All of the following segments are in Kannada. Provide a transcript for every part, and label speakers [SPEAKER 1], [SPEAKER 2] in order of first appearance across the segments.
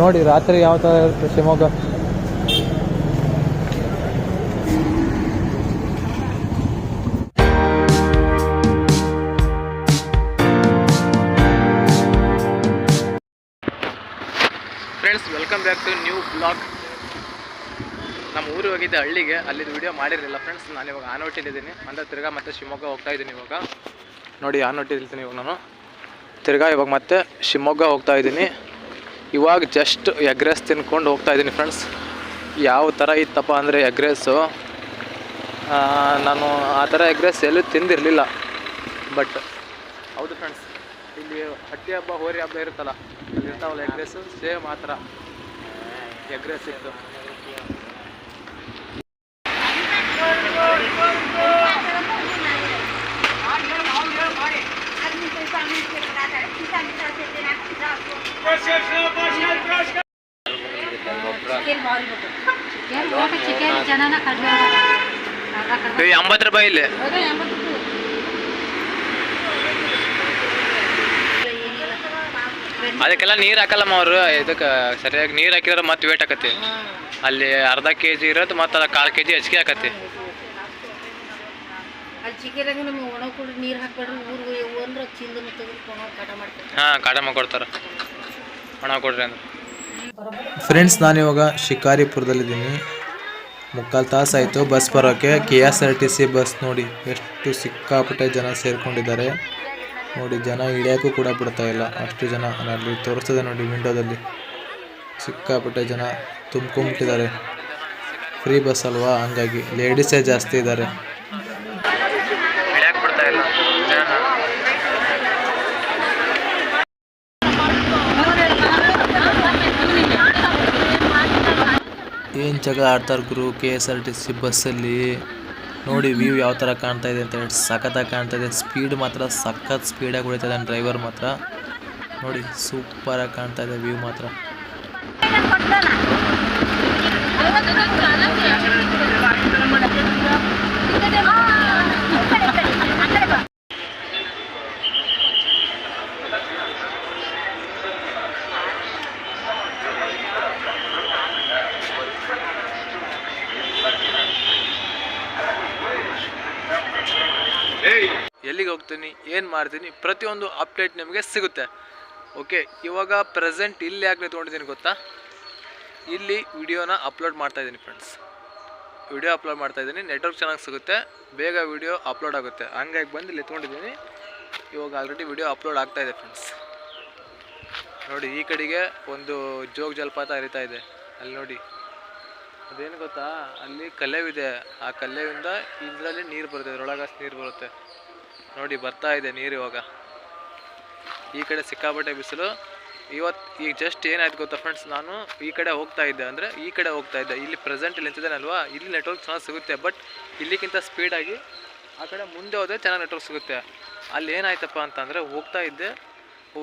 [SPEAKER 1] ನೋಡಿ ರಾತ್ರಿ ಯಾವ ಥರ ಇರುತ್ತೆ Shivamogga. Friends, welcome back to new blog. ನಮ್ಮ ಊರು ಹೋಗಿದ್ದೆ ಹಳ್ಳಿಗೆ, ಅಲ್ಲಿದ್ದು ವಿಡಿಯೋ ಮಾಡಿರಲಿಲ್ಲ ಫ್ರೆಂಡ್ಸ್. ನಾನು ಇವಾಗ ಆನವಟ್ಟಿಲಿದ್ದೀನಿ, ಅಂದರೆ ತಿರ್ಗಾ ಮತ್ತೆ ಶಿವಮೊಗ್ಗ ಹೋಗ್ತಾ ಇದ್ದೀನಿ. ಇವಾಗ ನೋಡಿ ಆನವಟ್ಟಿಲಿರ್ತೀನಿ ಇವಾಗ ನಾನು, ತಿರ್ಗಾ ಇವಾಗ ಮತ್ತೆ ಶಿವಮೊಗ್ಗ ಹೋಗ್ತಾ ಇದ್ದೀನಿ. ಇವಾಗ ಜಸ್ಟ್ ಎಗ್ ರೈಸ್ ತಿನ್ಕೊಂಡು ಹೋಗ್ತಾ ಇದ್ದೀನಿ ಫ್ರೆಂಡ್ಸ್. ಯಾವ ಥರ ಇತ್ತಪ್ಪ ಅಂದರೆ ಎಗ್ ರೈಸು, ನಾನು ಆ ಥರ ಎಗ್ ರೈಸ್ ಎಲ್ಲೂ ತಿಂದಿರಲಿಲ್ಲ. ಬಟ್ ಹೌದು ಫ್ರೆಂಡ್ಸ್, ಇಲ್ಲಿ ಹಟ್ಟಿ ಹಬ್ಬ ಹೋರಿ ಹಬ್ಬ ಇರುತ್ತಲ್ಲ, ಅಲ್ಲಿ ಇರ್ತಾವಲ್ಲ ಎಗ್ ರೈಸು, ಸೇಮ್ ಆ ಥರ ಎಗ್ ರೈಸ್ ಇತ್ತು. ₹80 ಇಲ್ಲಿ. ಅದಕ್ಕೆಲ್ಲ ನೀರು ಹಾಕಲ್ಲಮ್ಮ ಅವರು, ಇದಕ್ಕೆ ಸರಿಯಾಗಿ ನೀರು ಹಾಕಿದ್ರೆ ಮತ್ತೆ ವೇಟ್ ಆಕತಿ. ಅಲ್ಲಿ ಅರ್ಧ kg ಇರೋದು ಮತ್ತು ಅದು 1/4 kg ಹೆಚ್ಚಿಗೆ ಆಕತಿ. ಹಾಂ, ಕಾಟ ಮಾಡ್ಕೊಡ್ತಾರೆ, ಒಣ ಕೊಡ್ರಿ ಅಂದ್ರೆ. ಫ್ರೆಂಡ್ಸ್, ನಾನಿವಾಗ ಶಿಕಾರಿಪುರದಲ್ಲಿದ್ದೀನಿ. 3/4 ತಾಸು ಆಯಿತು ಬಸ್ ಬರೋಕ್ಕೆ. KSRTC ಬಸ್ ನೋಡಿ ಎಷ್ಟು ಸಿಕ್ಕಾಪಟ್ಟೆ ಜನ ಸೇರಿಕೊಂಡಿದ್ದಾರೆ. ನೋಡಿ, ಜನ ಇಳಿಯೋಕ್ಕೂ ಕೂಡ ಬಿಡ್ತಾ ಇಲ್ಲ, ಅಷ್ಟು ಜನ. ಅಲ್ಲಿ ತೋರಿಸ್ತದೆ ನೋಡಿ ವಿಂಡೋದಲ್ಲಿ, ಸಿಕ್ಕಾಪಟ್ಟೆ ಜನ ತುಂಬ್ಕೊಂಬಿಟ್ಟಿದ್ದಾರೆ. ಫ್ರೀ ಬಸ್ ಅಲ್ವಾ, ಹಂಗಾಗಿ ಲೇಡೀಸೇ ಜಾಸ್ತಿ ಇದ್ದಾರೆ. ಏನು ಜಗಳ ಆಡ್ತಾರೆ ಗುರು KSRTC ಬಸ್ಸಲ್ಲಿ. ನೋಡಿ ವ್ಯೂ ಯಾವ ಥರ ಕಾಣ್ತಾ ಇದೆ ಅಂತ ಹೇಳಿ, ಸಖತ್ತಾಗಿ ಕಾಣ್ತಾ ಇದೆ. ಸ್ಪೀಡ್ ಮಾತ್ರ ಸಖತ್ ಸ್ಪೀಡಾಗಿ ಹೊಡಿತಾ ಇದ್ದಾನೆ ಡ್ರೈವರ್ ಮಾತ್ರ. ನೋಡಿ, ಸೂಪರಾಗಿ ಕಾಣ್ತಾ ಇದೆ ವ್ಯೂ ಮಾತ್ರ. ಎಲ್ಲಿಗೆ ಹೋಗ್ತೀನಿ, ಏನು ಮಾಡ್ತೀನಿ, ಪ್ರತಿಯೊಂದು ಅಪ್ಡೇಟ್ ನಿಮಗೆ ಸಿಗುತ್ತೆ. ಓಕೆ, ಇವಾಗ ಪ್ರೆಸೆಂಟ್ ಇಲ್ಲಿ ಯಾಕೆ ನಿಂತ್ಕೊಂಡಿದ್ದೀನಿ ಗೊತ್ತಾ? ಇಲ್ಲಿ ವಿಡಿಯೋನ ಅಪ್ಲೋಡ್ ಮಾಡ್ತಾಯಿದ್ದೀನಿ ಫ್ರೆಂಡ್ಸ್. ವಿಡಿಯೋ ಅಪ್ಲೋಡ್ ಮಾಡ್ತಾಯಿದ್ದೀನಿ, ನೆಟ್ವರ್ಕ್ ಚೆನ್ನಾಗಿ ಸಿಗುತ್ತೆ, ಬೇಗ ವಿಡಿಯೋ ಅಪ್ಲೋಡ್ ಆಗುತ್ತೆ. ಹಂಗಾಗಿ ಬಂದು ಇಲ್ಲಿ ನಿಂತ್ಕೊಂಡಿದ್ದೀನಿ. ಇವಾಗ ಆಲ್ರೆಡಿ ವಿಡಿಯೋ ಅಪ್ಲೋಡ್ ಆಗ್ತಾಯಿದೆ ಫ್ರೆಂಡ್ಸ್. ನೋಡಿ, ಈ ಕಡೆಗೆ ಒಂದು ಜೋಗ ಜಲಪಾತ ಹರಿತಾ ಇದೆ. ಅಲ್ಲಿ ನೋಡಿ, ಅದೇನು ಗೊತ್ತಾ, ಅಲ್ಲಿ ಕಲ್ಲೆವಿದೆ. ಆ ಕಲ್ಲೆವಿಂದ ಇದರಲ್ಲಿ ನೀರು ಬರುತ್ತೆ, ಇದರೊಳಗೆ ನೀರು ಬರುತ್ತೆ. ನೋಡಿ, ಬರ್ತಾ ಇದೆ ನೀರು ಇವಾಗ. ಈ ಕಡೆ ಸಿಕ್ಕಾಪಟ್ಟೆ ಬಿಸಿಲು. ಈಗ ಜಸ್ಟ್ ಏನಾಯ್ತು ಗೊತ್ತಾ ಫ್ರೆಂಡ್ಸ್, ನಾನು ಈ ಕಡೆ ಹೋಗ್ತಾ ಇದ್ದೆ, ಅಂದರೆ ಈ ಕಡೆ ಹೋಗ್ತಾ ಇದ್ದೆ. ಇಲ್ಲಿ ಪ್ರೆಸೆಂಟ್ ಇಲ್ಲಿ ನಿಂತಿದ್ದೇನಲ್ವಾ, ಇಲ್ಲಿ ನೆಟ್ವರ್ಕ್ ಚೆನ್ನಾಗಿ ಸಿಗುತ್ತೆ. ಬಟ್ ಇಲ್ಲಿಗಿಂತ ಸ್ಪೀಡಾಗಿ ಆ ಕಡೆ ಮುಂದೆ ಹೋದರೆ ಚೆನ್ನಾಗಿ ನೆಟ್ವರ್ಕ್ ಸಿಗುತ್ತೆ. ಅಲ್ಲಿ ಏನಾಯ್ತಪ್ಪ ಅಂತಂದರೆ, ಹೋಗ್ತಾ ಇದ್ದೆ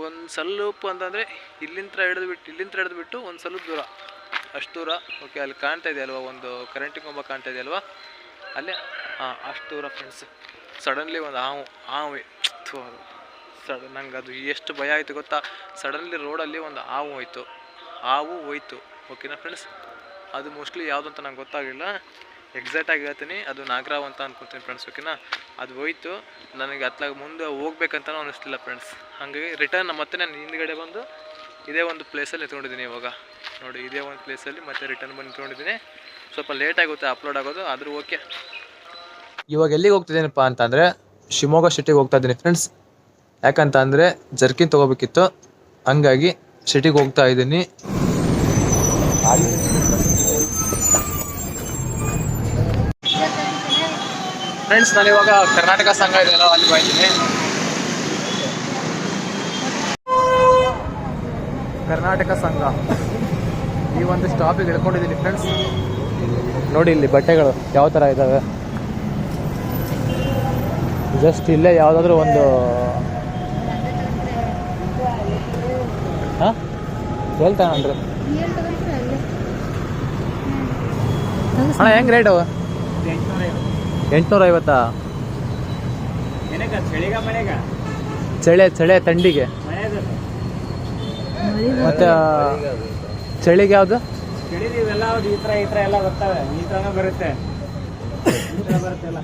[SPEAKER 1] ಒಂದು ಸ್ವಲ್ಪ ಅಂತಂದರೆ ಇಲ್ಲಿಂದ ಹಿಡಿದ್ಬಿಟ್ಟು ಒಂದು ಸ್ವಲ್ಪ ದೂರ, ಅಷ್ಟು ದೂರ. ಓಕೆ, ಅಲ್ಲಿ ಕಾಣ್ತಾ ಇದೆ ಅಲ್ವಾ, ಒಂದು ಕರೆಂಟಿನ ಕಂಬ ಕಾಣ್ತಾ ಇದೆ ಅಲ್ವಾ, ಅಲ್ಲೇ. ಹಾಂ, ಅಷ್ಟು ದೂರ ಫ್ರೆಂಡ್ಸ್. ಸಡನ್ಲಿ ಒಂದು ಹಾವು ನಂಗೆ ಅದು ಎಷ್ಟು ಭಯ ಆಯಿತು ಗೊತ್ತಾ. ಸಡನ್ಲಿ ರೋಡಲ್ಲಿ ಒಂದು ಹಾವು ಹೋಯ್ತು. ಓಕೆನಾ ಫ್ರೆಂಡ್ಸ್, ಅದು ಮೋಸ್ಟ್ಲಿ ಯಾವುದು ಅಂತ ನಂಗೆ ಗೊತ್ತಾಗಲಿಲ್ಲ. ಎಕ್ಸಾಕ್ಟಾಗಿ ಹೇಳ್ತೀನಿ, ಅದು ನಾಗರಾವ್ ಅಂತ ಅಂದ್ಕೊತೀನಿ ಫ್ರೆಂಡ್ಸ್. ಓಕೆನಾ, ಅದು ಹೋಯ್ತು. ನನಗೆ ಅತ್ಲಾಗ ಮುಂದೆ ಹೋಗ್ಬೇಕಂತನೂ ಅನ್ನಿಸ್ತಿಲ್ಲ ಫ್ರೆಂಡ್ಸ್. ಹಾಗಾಗಿ ರಿಟರ್ನ್ ಮತ್ತೆ ನಾನು ಹಿಂದ್ಗಡೆ ಬಂದು ಇದೇ ಒಂದು ಪ್ಲೇಸಲ್ಲಿ ನಿಂತ್ಕೊಂಡಿದ್ದೀನಿ ಇವಾಗ. ನೋಡಿ, ಇದೇ ಒಂದು ಪ್ಲೇಸಲ್ಲಿ ಮತ್ತೆ ರಿಟರ್ನ್ ಬಂದು ನಿಂತ್ಕೊಂಡಿದ್ದೀನಿ. ಸ್ವಲ್ಪ ಲೇಟ್ ಆಗುತ್ತೆ ಅಪ್ಲೋಡ್ ಆಗೋದು, ಆದರೂ ಓಕೆ. ಇವಾಗ ಎಲ್ಲಿಗೆ ಹೋಗ್ತಿದ್ದೀನಪ್ಪ ಅಂತಂದರೆ, ಶಿವಮೊಗ್ಗ ಸಿಟಿಗೆ ಹೋಗ್ತಾ ಇದ್ದೀನಿ ಫ್ರೆಂಡ್ಸ್. ಯಾಕಂತ ಅಂದರೆ ಜರ್ಕಿನ್ ತೊಗೋಬೇಕಿತ್ತು, ಹಂಗಾಗಿ ಸಿಟಿಗೆ ಹೋಗ್ತಾ ಇದ್ದೀನಿ. ಫ್ರೆಂಡ್ಸ್, ನಾನಿವಾಗ ಕರ್ನಾಟಕ ಸಂಘ ಇದೆಯಲ್ಲ, ಅಲ್ಲಿ ಬಂದಿದ್ದೀನಿ. ಕರ್ನಾಟಕ ಸಂಘ ಈ ಒಂದು ಸ್ಟಾಪಿಗೆ ಇಳ್ಕೊಂಡಿದ್ದೀನಿ ಫ್ರೆಂಡ್ಸ್. ನೋಡಿ, ಇಲ್ಲಿ ಬಟ್ಟೆಗಳು ಯಾವ ಥರ ಇದ್ದಾವೆ. ಜಸ್ಟ್ ಇಲ್ಲೇ ಯಾವುದಾದ್ರೂ ಒಂದು ಹೇಳ್ತಾನಂದ್ರೆ ಅಣ್ಣ, ಹೆಂಗೆ ರೇಟ್ ಅವ? 850. ಚಳಿ ಥಂಡಿಗೆ. ಮತ್ತು ಚಳಿಗೆ ಯಾವುದು?
[SPEAKER 2] ಚಳಿಲಿ ಇವೆಲ್ಲ ಈ ಥರ ಎಲ್ಲ ಬರ್ತವೆ, ಈ ಥರನೇ ಬರುತ್ತೆ, ಈ ಥರ ಬರುತ್ತೆ ಎಲ್ಲ.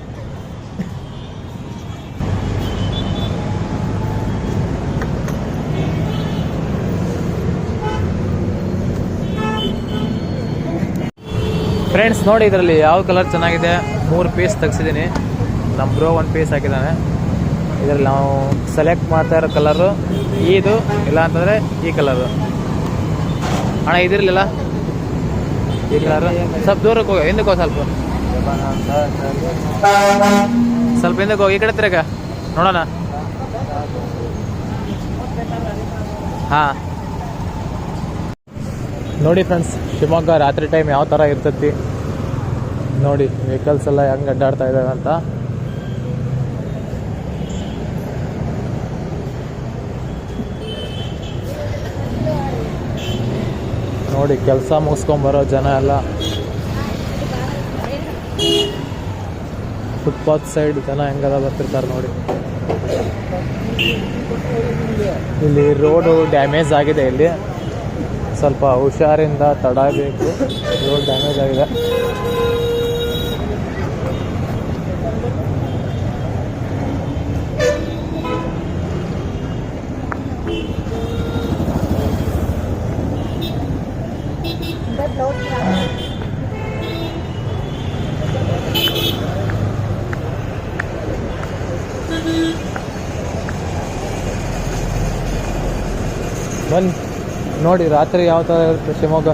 [SPEAKER 1] ಫ್ರೆಂಡ್ಸ್ ನೋಡಿ ಇದರಲ್ಲಿ ಯಾವ ಕಲರ್ ಚೆನ್ನಾಗಿದೆ. 3 ಪೀಸ್ ತೆಗ್ಸಿದ್ದೀನಿ. ನಮ್ಮ ಬ್ರೋ 1 ಪೀಸ್ ಹಾಕಿದ್ದಾನೆ. ಇದರಲ್ಲಿ ನಾವು ಸೆಲೆಕ್ಟ್ ಮಾಡ್ತಾ ಇರೋ ಕಲರು ಇದು, ಇಲ್ಲ ಅಂತಂದರೆ ಈ ಕಲರು. ಅಣ್ಣ ಇದಿರಲಿಲ್ಲ ಈ ಕಲರು. ಸ್ವಲ್ಪ ದೂರಕ್ಕೆ ಹೋಗಿ, ಹಿಂದಕ್ಕೆ ಹೋಗಿ, ಸ್ವಲ್ಪ ಹಿಂದಕ್ಕೆ ಹೋಗಿ, ಈ ಕಡೆ ತಿರ್ಗ ನೋಡೋಣ. ಹಾಂ ನೋಡಿ ಫ್ರೆಂಡ್ಸ್, ಶಿವಮೊಗ್ಗ ರಾತ್ರಿ ಟೈಮ್ ಯಾವ ಥರ ಇರ್ತೈತಿ ನೋಡಿ. ವೆಹಿಕಲ್ಸ್ ಎಲ್ಲ ಹೆಂಗೆ ಅಡ್ಡಾಡ್ತಾ ಇದ್ದಾವೆ ಅಂತ ನೋಡಿ. ಕೆಲಸ ಮುಗಿಸ್ಕೊಂಬರೋ ಜನ ಎಲ್ಲ ಫುಟ್ಪಾತ್ ಸೈಡ್ ಜನ ಹೆಂಗದ ಬರ್ತಿರ್ತಾರೆ ನೋಡಿ. ಇಲ್ಲಿ ರೋಡು ಡ್ಯಾಮೇಜ್ ಆಗಿದೆ. ಇಲ್ಲಿ ಸ್ವಲ್ಪ ಹುಷಾರಿಂದ ತಡಬೇಕು. ರೋಡ್ ಡ್ಯಾಮೇಜ್ ಆಗಿದೆ. ಬನ್ನಿ ನೋಡಿ ರಾತ್ರಿ ಯಾವ ಥರ ಇರುತ್ತೆ ಶಿವಮೊಗ್ಗ.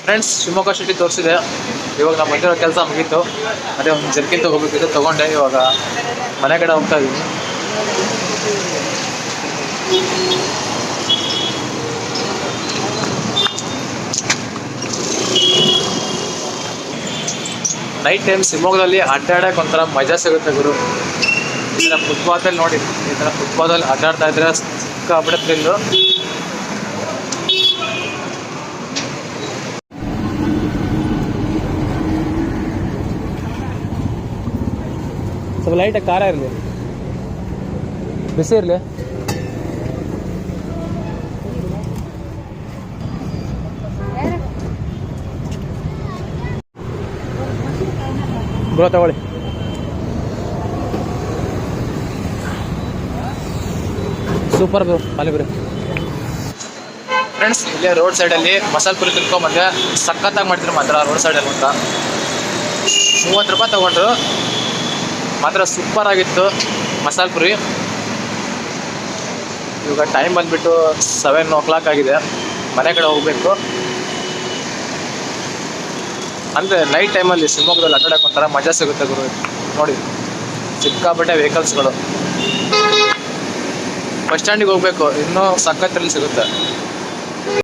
[SPEAKER 1] ಫ್ರೆಂಡ್ಸ್ ಶಿವಮೊಗ್ಗ ಸಿಟಿ ತೋರಿಸಿದೆ. ಇವಾಗ ನಾವು ಬಂದಿರೋ ಕೆಲಸ ಮುಗೀತು. ಅದೇ ಒಂದು ಜರ್ಕಿನ್ ತೊಗೋಬೇಕಿತ್ತು, ತೊಗೊಂಡೆ. ಇವಾಗ ಮನೆ ಕಡೆ ಹೋಗ್ತಾ ಇದ್ದೀನಿ. ನೈಟ್ ಟೈಮ್ ಶಿವಮೊಗ್ಗದಲ್ಲಿ ಅಡ್ಡಾಡಕ್ಕೆ ಒಂಥರ ಮಜಾ ಸಿಗುತ್ತೆ ಗುರು. ಈ ಥರ ಫುಟ್ಪಾತಲ್ಲಿ ನೋಡಿ, ಈ ಥರ ಫುಟ್ಪಾತಲ್ಲಿ ಅಡ್ಡಾಡ್ತಾ ಇದ್ರೆ ಸಿಕ್ಕಾಪಟ್ಟೆ ಥ್ರಿಲ್ಲು. ಸ್ವಲ್ಪ ಲೈಟಾಗಿ ಖಾರ ಇರಲಿ, ಬಿಸಿ ಇರಲಿ. ಬ್ರೋ ತಗೊಳ್ಳಿ. Super bro panipuri. ಫ್ರೆಂಡ್ಸ್ ಇಲ್ಲೇ ರೋಡ್ ಸೈಡಲ್ಲಿ ಮಸಾಲೆ ಪುರಿ ತಿನ್ಕೊಂಬಂದೆ. ಸಖತ್ತಾಗಿ ಮಾಡ್ತಿದ್ರು ಮಾತ್ರ ರೋಡ್ ಸೈಡಲ್ಲಿ ಅಂತ. 30 ರೂಪಾಯಿ ತೊಗೊಂಡ್ರು, ಮಾತ್ರ ಸೂಪರ್ ಆಗಿತ್ತು ಮಸಾಲೆ ಪುರಿ. ಇವಾಗ ಟೈಮ್ ಬಂದುಬಿಟ್ಟು 7 o'clock ಆಗಿದೆ. ಮನೆ ಕಡೆ ಹೋಗಬೇಕು. ಅಂದರೆ ನೈಟ್ ಟೈಮಲ್ಲಿ ಶಿವಮೊಗ್ಗದಲ್ಲಿ ಅಡ್ಡಾಡಕ್ಕೆ ಒಂಥರ ಮಜಾ ಸಿಗುತ್ತೆ ಗುರು. ನೋಡಿ ಸಿಕ್ಕಾಪಟ್ಟೆ ವೆಹಿಕಲ್ಸ್ಗಳು. ಬಸ್ ಸ್ಟ್ಯಾಂಡಿಗೆ ಹೋಗಬೇಕು, ಇನ್ನೂ ಸಖತ್ತಲ್ಲಿ ಸಿಗುತ್ತೆ.